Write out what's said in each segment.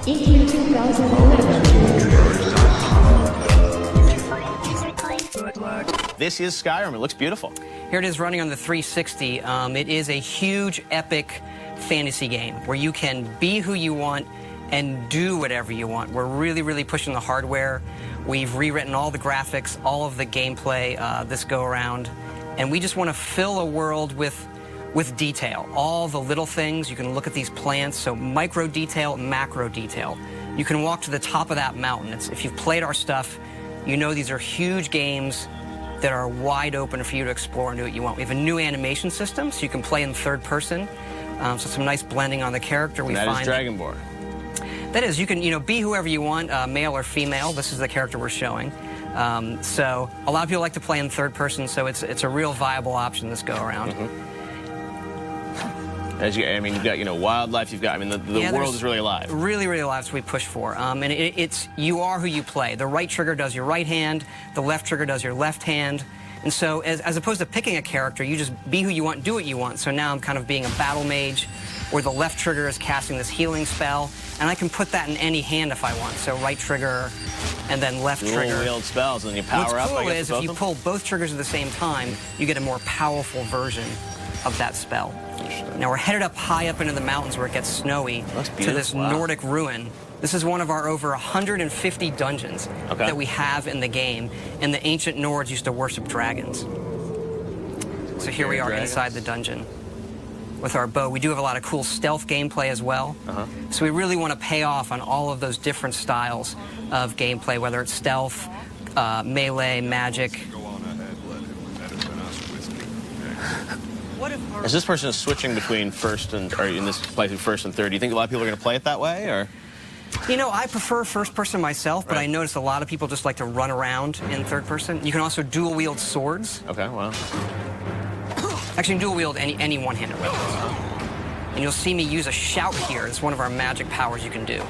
This is Skyrim. It looks beautiful. Here it is running on the 360. It is a huge, epic fantasy game where you can be who you want and do whatever you want. We're really, really pushing the hardware. We've rewritten all the graphics, all of the gameplay this go-around, and we just want to fill a world with detail. All the little things. You can look at these plants, so micro detail, macro detail. You can walk to the top of that mountain. If you've played our stuff, you know these are huge games that are wide open for you to explore and do what you want. We have a new animation system, so you can play in third person. So some nice blending on the character. And that is Dragonborn. That is, you can be whoever you want, male or female. This is the character we're showing. So a lot of people like to play in third person, so it's a real viable option this go around. You've got wildlife. You've got the world is really alive. Really, really alive. That's what we push for. And it's you are who you play. The right trigger does your right hand. The left trigger does your left hand. And so as opposed to picking a character, you just be who you want, do what you want. So now I'm kind of being a battle mage, where the left trigger is casting this healing spell, and I can put that in any hand if I want. So right trigger, and then left trigger. Dual wield spells, and you power up. What's cool is if you pull both triggers at the same time, you get a more powerful version of that spell. Now we're headed up high up into the mountains where it gets snowy to this Nordic ruin. This is one of our over 150 dungeons that we have in the game, and the ancient Nords used to worship dragons. So here we are inside the dungeon with our bow. We do have a lot of cool stealth gameplay as well. So we really want to pay off on all of those different styles of gameplay, whether it's stealth, melee, magic. As this person is switching between first and, or in this playthrough first and third, do you think a lot of people are going to play it that way, or? I prefer first person myself, but I notice a lot of people just like to run around in third person. You can also dual wield swords. Okay, wow. Actually, you can dual wield any one-handed weapons. And you'll see me use a shout here. It's one of our magic powers you can do.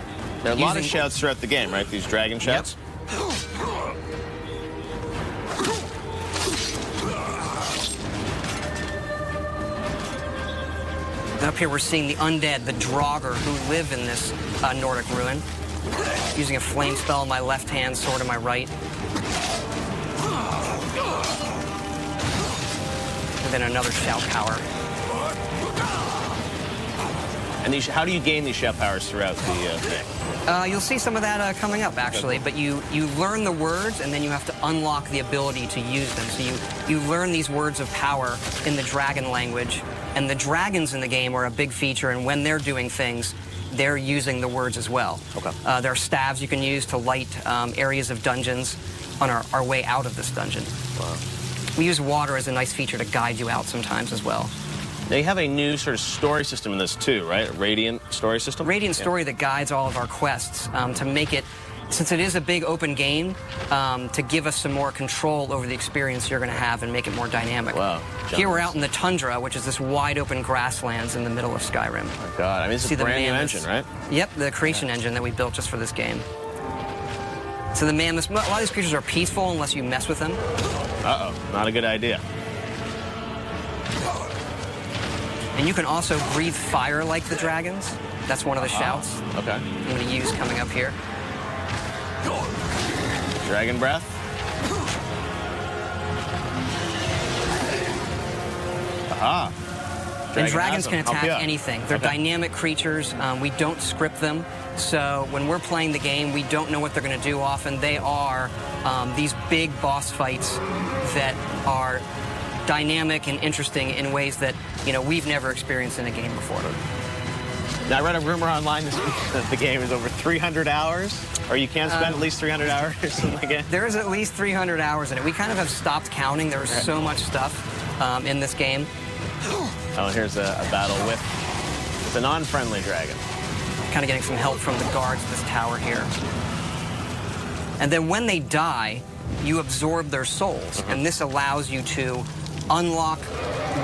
There are a lot of shouts throughout the game, right? These dragon shouts? Yep. And up here we're seeing the undead, the Draugr, who live in this Nordic ruin. Using a flame spell in my left hand, sword in my right. And then another shout power. And how do you gain these shout powers throughout the game? You'll see some of that coming up, actually. But you learn the words, and then you have to unlock the ability to use them. So you learn these words of power in the dragon language. And the dragons in the game are a big feature, and when they're doing things, they're using the words as well. There are staves you can use to light areas of dungeons on our way out of this dungeon. Wow. We use water as a nice feature to guide you out sometimes as well. Now you have a new sort of story system in this too, right? A Radiant story system? Radiant story that guides all of our quests to make it, since it is a big open game, to give us some more control over the experience you're going to have and make it more dynamic. Wow. Here we're out in the tundra, which is this wide open grasslands in the middle of Skyrim. Oh my God, it's a brand new engine, right? Yep, the creation engine that we built just for this game. So a lot of these creatures are peaceful unless you mess with them. Uh-oh, not a good idea. And you can also breathe fire like the dragons. That's one of the shouts. Okay. I'm going to use coming up here. Dragon breath. Aha. And dragons can attack anything. They're dynamic creatures. We don't script them. So when we're playing the game, we don't know what they're going to do often. They are these big boss fights that are dynamic and interesting in ways that, we've never experienced in a game before. Now, I read a rumor online this week that the game is over 300 hours, or you can spend at least 300 hours in the game. There is at least 300 hours in it. We kind of have stopped counting. There was so much stuff in this game. Oh, here's a battle with a non-friendly dragon. Kind of getting some help from the guards of this tower here. And then when they die, you absorb their souls, and this allows you to unlock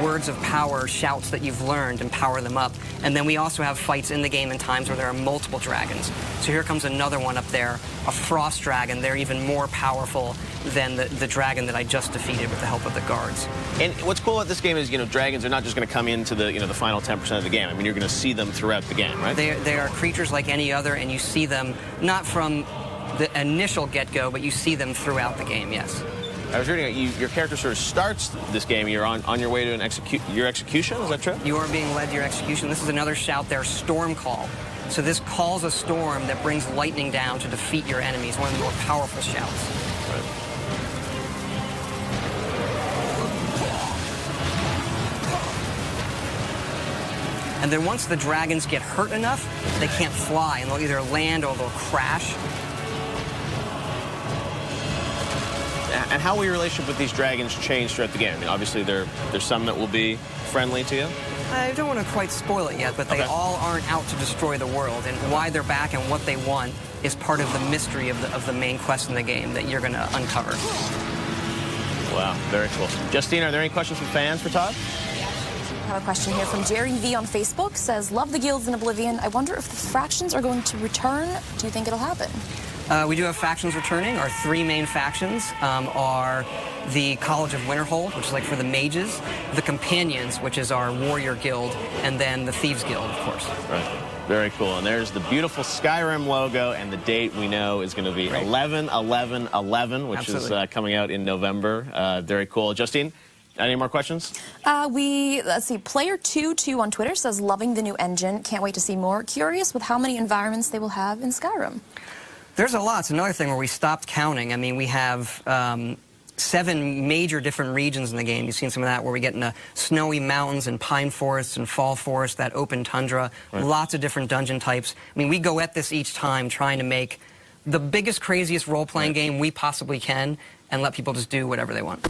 words of power, shouts that you've learned, and power them up. And then we also have fights in the game in times where there are multiple dragons. So here comes another one up there, a frost dragon. They're even more powerful than the dragon that I just defeated with the help of the guards. And what's cool about this game is, dragons are not just going to come into the, the final 10% of the game. I mean, you're going to see them throughout the game, right? They are creatures like any other, and you see them not from the initial get-go, but you see them throughout the game, yes. I was reading your character sort of starts this game. You're on your way to your execution. Is that true? You are being led to your execution. This is another shout there, Storm Call. So this calls a storm that brings lightning down to defeat your enemies. One of the more powerful shouts. Right. And then once the dragons get hurt enough, they can't fly, and they'll either land or they'll crash. And how will your relationship with these dragons change throughout the game? I mean, obviously, there's some that will be friendly to you. I don't want to quite spoil it yet, but they all aren't out to destroy the world. And why they're back and what they want is part of the mystery of the main quest in the game that you're going to uncover. Wow, very cool. Justine, are there any questions from fans for Todd? I have a question here from Jerry V on Facebook. Says, love the guilds in Oblivion. I wonder if the fractions are going to return. Do you think it'll happen? We do have factions returning. Our three main factions are the College of Winterhold, which is like for the mages, the Companions, which is our warrior guild, and then the Thieves Guild, of course. Right. Very cool. And there's the beautiful Skyrim logo, and the date we know is going to be 11/11/11, which is coming out in November. Very cool. Justine, any more questions? Let's see, Player22 on Twitter says, loving the new engine. Can't wait to see more. Curious with how many environments they will have in Skyrim. There's a lot. It's another thing where we stopped counting. I mean, we have 7 major different regions in the game. You've seen some of that where we get into snowy mountains and pine forests and fall forests, that open tundra, lots of different dungeon types. I mean, we go at this each time trying to make the biggest, craziest role-playing game we possibly can and let people just do whatever they want.